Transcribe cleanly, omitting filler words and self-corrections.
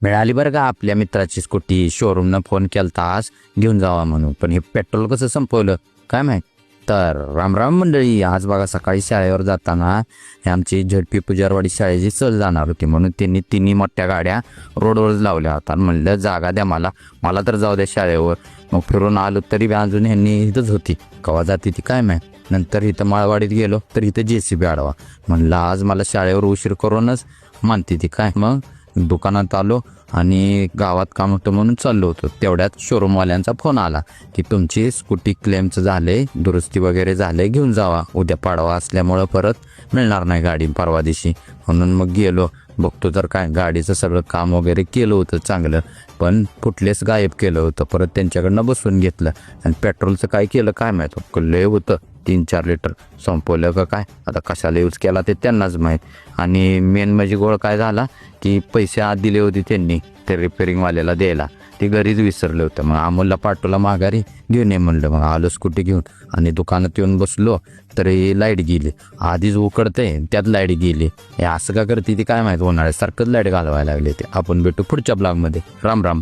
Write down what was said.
मिळाली बरं का आपल्या मित्राची स्कूटी. शोरूमनं फोन केलता आज घेऊन जावा म्हणून, पण हे पेट्रोल कसं संपवलं काय माहीत. तर रामराम मंडळी, आज बघा सकाळी शाळेवर जाताना हे आमची झडपी पुजारवाडी शाळेची सहल जाणार होती, म्हणून त्यांनी तिन्ही मोठ्या गाड्या रोडवर लावल्या होत्या. म्हणलं जागा द्या मला तर जाऊ द्या शाळेवर. मग फिरून आलो तरी अजून ह्यांनी इथंच होती. कवा जाते ती काय माहीत. नंतर इथं माळवाडीत गेलो तर इथं JCB आडवा. म्हणलं आज मला शाळेवर उशीर करूनच मानते ती काय. मग दुकानात आलो आणि गावात काम होतं म्हणून चाललो होतो. तेवढ्यात शोरूमवाल्यांचा फोन आला की तुमची स्कूटी क्लेमचं झाले, दुरुस्ती वगैरे झाले, घेऊन जावा. उद्या पाडवा असल्यामुळं परत मिळणार नाही गाडी परवा दिवशी. म्हणून मग गेलो. बघतो तर काय गाडीचं सगळं काम वगैरे केलं होतं चांगलं, पण फुटलेस गायब केलं होतं. परत त्यांच्याकडनं बसून घेतलं आणि पेट्रोलचं काय केलं काय माहीत. लय होतं 3-4 लिटर संपवलं का काय, आता कशाला यूज केला ते त्यांनाच माहीत. आणि मेन म्हणजे गोळ काय झाला की पैसे आत दिले होते त्यांनी ते रिपेरिंगवाल्याला द्यायला, ते घरीच विसरले होतं. मग अमोलला पाठवला माघारी, घेऊन ये म्हणलं. मग आलो स्कूटी घेऊन आणि दुकानात येऊन बसलो तरी लाईट गेली. आधीच उकडते त्यात लाईट गेली. हे असं का करते ती काय माहीत. उन्हाळ्यासारखंच लाईट घालवायला लागले ते. आपण भेटू पुढच्या ब्लॉगमध्ये. राम राम.